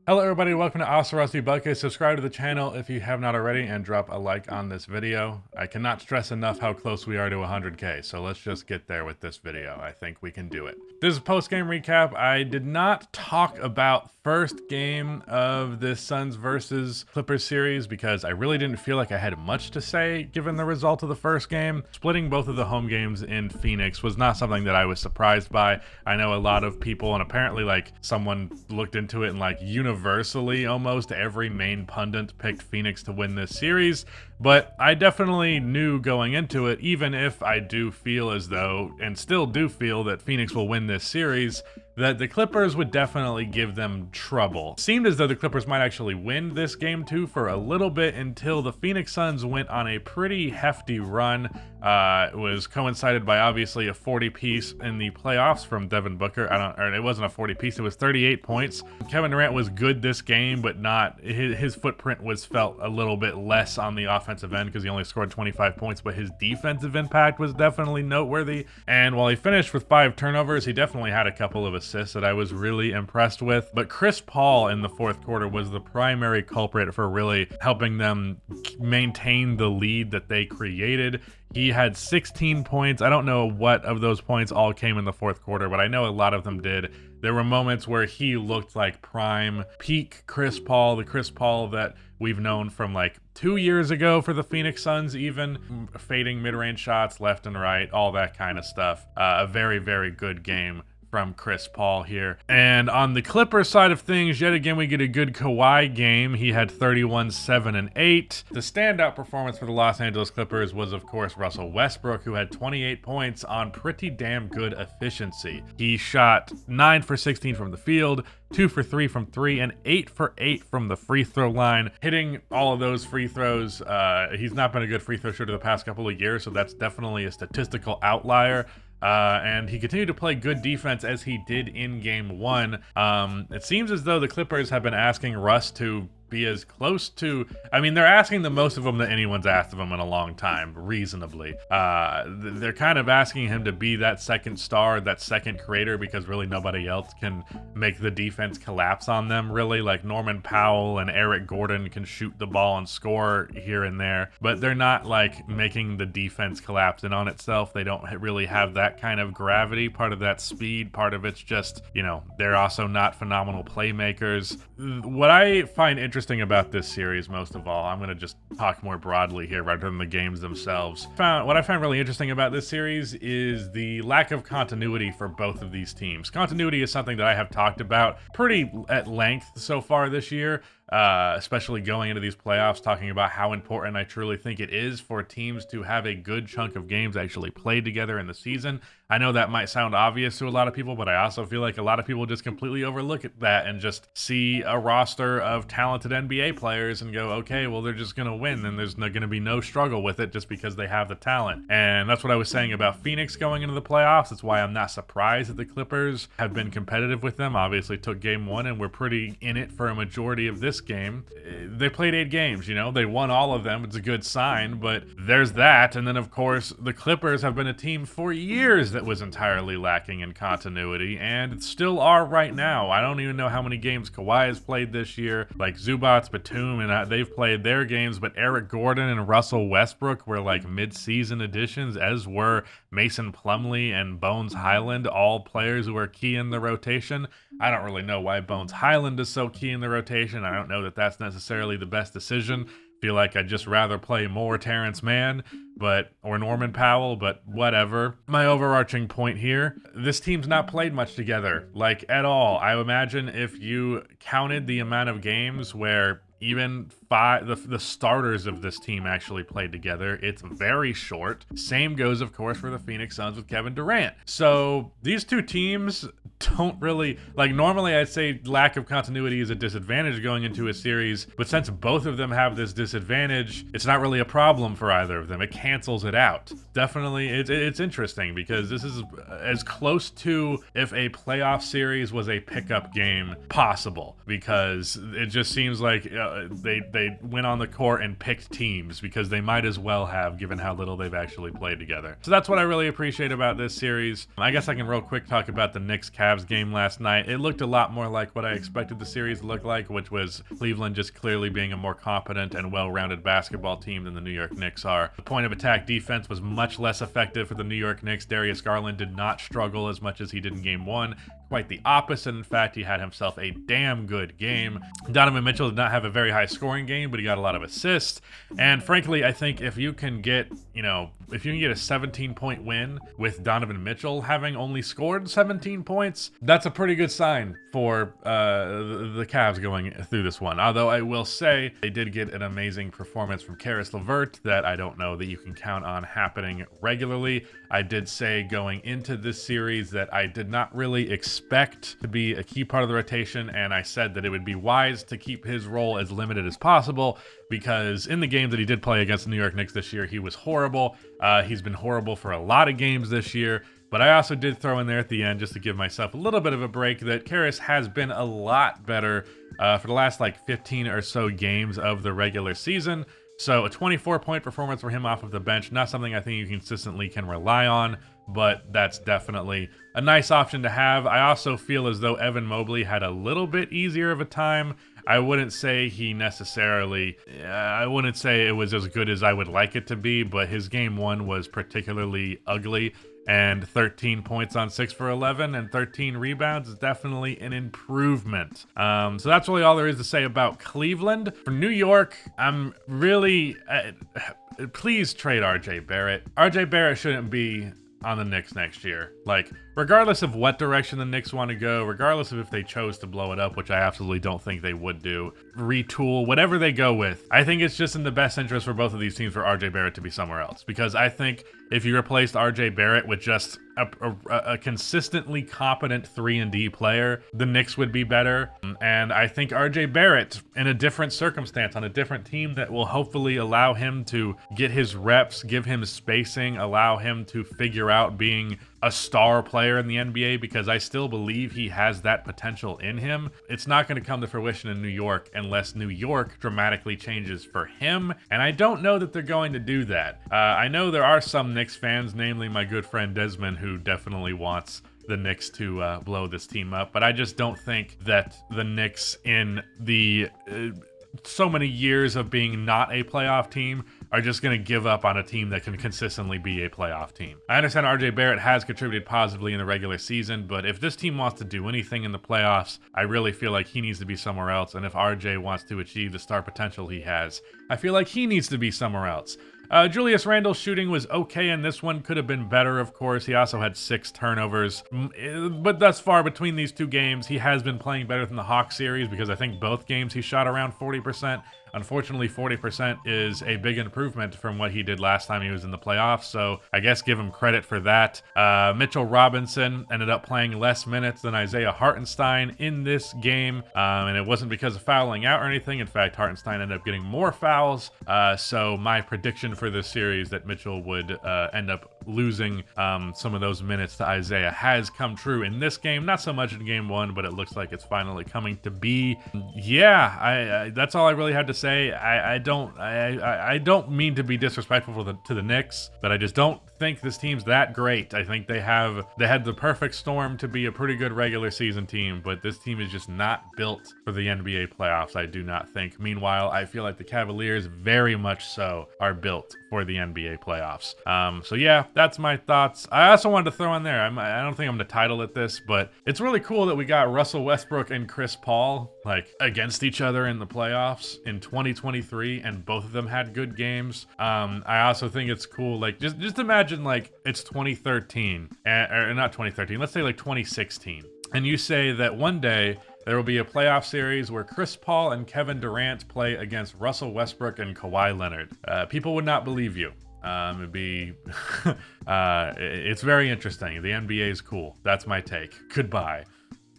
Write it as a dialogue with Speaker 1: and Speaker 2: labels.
Speaker 1: Hello everybody, welcome to Rusty Bucket. Subscribe to the channel if you have not already and drop a like on this video. I cannot stress enough how close we are to 100k, so let's just get there with this video. I think we can do it. This is a post-game recap. I did not talk about first game of this Suns versus Clippers series because I really didn't feel like I had much to say given the result of the first game. Splitting both of the home games in Phoenix was not something that I was surprised by. I know a lot of people, and apparently like someone looked into it and like universally almost every main pundit picked Phoenix to win this series, but I definitely knew going into it, even if I do feel as though, and still do feel that Phoenix will win this series, that the Clippers would definitely give them trouble. It seemed as though the Clippers might actually win this game too for a little bit until the Phoenix Suns went on a pretty hefty run. It was coincided by obviously a 40-piece in the playoffs from Devin Booker. It wasn't a 40-piece, it was 38 points. Kevin Durant was good this game, but not, his footprint was felt a little bit less on the offensive end because he only scored 25 points, but his defensive impact was definitely noteworthy. And while he finished with 5 turnovers, he definitely had a couple of assists that I was really impressed with. But Chris Paul in the fourth quarter was the primary culprit for really helping them maintain the lead that they created. He had 16 points. I don't know what of those points all came in the fourth quarter, but I know a lot of them did. There were moments where he looked like prime, peak Chris Paul, the Chris Paul that we've known from like 2 years ago for the Phoenix Suns, even fading mid-range shots left and right, all that kind of stuff. A very, very good game from Chris Paul here. And on the Clippers side of things, yet again, we get a good Kawhi game. He had 31, 7, and 8. The standout performance for the Los Angeles Clippers was, of course, Russell Westbrook, who had 28 points on pretty damn good efficiency. He shot 9 for 16 from the field, 2 for 3 from 3, and 8 for 8 from the free throw line. Hitting all of those free throws, he's not been a good free throw shooter the past couple of years, so that's definitely a statistical outlier. And he continued to play good defense as he did in game 1. It seems as though the Clippers have been asking Russ to be as close to, I mean, they're asking the most of him that anyone's asked of him in a long time, reasonably. They're kind of asking him to be that second star, that second creator, because really nobody else can make the defense collapse on them, really. Like Norman Powell and Eric Gordon can shoot the ball and score here and there, but they're not like making the defense collapse in on itself. They don't really have that kind of gravity. Part of that speed, part of it's just, you know, they're also not phenomenal playmakers. What I find interesting about this series, most of all, I'm going to just talk more broadly here rather than the games themselves. What I find really interesting about this series is the lack of continuity for both of these teams. Continuity is something that I have talked about pretty at length so far this year. Especially going into these playoffs, talking about how important I truly think it is for teams to have a good chunk of games actually played together in the season. I know that might sound obvious to a lot of people, but I also feel like a lot of people just completely overlook at that and just see a roster of talented NBA players and go, okay, well, they're just going to win, and there's going to be no struggle with it just because they have the talent. And that's what I was saying about Phoenix going into the playoffs. That's why I'm not surprised that the Clippers have been competitive with them. Obviously took game 1 and were pretty in it for a majority of this game. They played 8 games, you know, they won all of them. It's a good sign, but there's that. And then of course the Clippers have been a team for years that was entirely lacking in continuity, and still are right now. I don't even know how many games Kawhi has played this year. Like Zubats, Batum, and they've played their games, but Eric Gordon and Russell Westbrook were like mid-season additions, as were Mason Plumlee and Bones Highland, all players who are key in the rotation. I don't really know why Bones Highland is so key in the rotation. I don't know that that's necessarily the best decision. Feel like I'd just rather play more Terrence Mann, or Norman Powell, but whatever. My overarching point here, this team's not played much together, like at all. I imagine if you counted the amount of games where even the starters of this team actually played together, it's very short. Same goes, of course, for the Phoenix Suns with Kevin Durant. So these two teams don't really, like, normally I'd say lack of continuity is a disadvantage going into a series, but since both of them have this disadvantage, it's not really a problem for either of them. It cancels it out. Definitely, it's interesting because this is as close to if a playoff series was a pickup game possible, because it just seems like they went on the court and picked teams because they might as well have, given how little they've actually played together. So that's what I really appreciate about this series. I guess I can real quick talk about the Knicks Cavs Cavs game last night. It looked a lot more like what I expected the series to look like, which was Cleveland just clearly being a more competent and well-rounded basketball team than the New York Knicks are. The point of attack defense was much less effective for the New York Knicks. Darius Garland did not struggle as much as he did in game one. Quite the opposite. In fact, he had himself a damn good game. Donovan Mitchell did not have a very high scoring game, but he got a lot of assists. And frankly, I think if you can get, if you can get a 17-point win with Donovan Mitchell having only scored 17 points, that's a pretty good sign for the Cavs going through this one. Although I will say they did get an amazing performance from Karis LeVert that I don't know that you can count on happening regularly. I did say going into this series that I did not really expect to be a key part of the rotation, and I said that it would be wise to keep his role as limited as possible because in the game that he did play against the New York Knicks this year, he was horrible. He's been horrible for a lot of games this year. But I also did throw in there at the end, just to give myself a little bit of a break, that Karis has been a lot better for the last 15 or so games of the regular season. So a 24-point performance for him off of the bench, not something I think you consistently can rely on, but that's definitely a nice option to have. I also feel as though Evan Mobley had a little bit easier of a time. I wouldn't say he necessarily, I wouldn't say it was as good as I would like it to be, but his game one was particularly ugly. And 13 points on 6 for 11 and 13 rebounds is definitely an improvement. So that's really all there is to say about Cleveland. For New York, I'm really, please trade RJ Barrett. RJ Barrett shouldn't be on the Knicks next year. Regardless of what direction the Knicks want to go, regardless of if they chose to blow it up, which I absolutely don't think they would do, retool, whatever they go with, I think it's just in the best interest for both of these teams for RJ Barrett to be somewhere else. Because I think if you replaced RJ Barrett with just a consistently competent 3-and-D player, the Knicks would be better. And I think RJ Barrett, in a different circumstance, on a different team that will hopefully allow him to get his reps, give him spacing, allow him to figure out being a star player in the NBA, because I still believe he has that potential in him. It's not going to come to fruition in New York unless New York dramatically changes for him, and I don't know that they're going to do that. I know there are some Knicks fans, namely my good friend Desmond, who definitely wants the Knicks to blow this team up, but I just don't think that the Knicks, in the so many years of being not a playoff team, are just going to give up on a team that can consistently be a playoff team. I understand RJ Barrett has contributed positively in the regular season, but if this team wants to do anything in the playoffs, I really feel like he needs to be somewhere else. And if RJ wants to achieve the star potential he has, I feel like he needs to be somewhere else. Julius Randle's shooting was okay in this one. Could have been better, of course. He also had 6 turnovers. But thus far, between these two games, he has been playing better than the Hawks series, because I think both games he shot around 40%. Unfortunately, 40% is a big improvement from what he did last time he was in the playoffs, so I guess give him credit for that. Mitchell Robinson ended up playing less minutes than Isaiah Hartenstein in this game, and it wasn't because of fouling out or anything. In fact, Hartenstein ended up getting more fouls, so my prediction for this series that Mitchell would end up losing some of those minutes to Isaiah has come true in this game. Not so much in game one, but it looks like it's finally coming to be. Yeah, that's all I really had to say. I don't mean to be disrespectful to the Knicks, but I just don't think this team's that great. I think they had the perfect storm to be a pretty good regular season team, but this team is just not built for the NBA playoffs, I do not think. Meanwhile, I feel like the Cavaliers very much so are built for the NBA playoffs. So yeah, that's my thoughts. I also wanted to throw in there, I don't think I'm going to title it this, but it's really cool that we got Russell Westbrook and Chris Paul against each other in the playoffs in 2023, and both of them had good games. I also think it's cool, just imagine it's 2013, or not 2013, let's say 2016, and you say that one day there will be a playoff series where Chris Paul and Kevin Durant play against Russell Westbrook and Kawhi Leonard. People would not believe you. It'd be, it's very interesting. The NBA is cool. That's my take. Goodbye.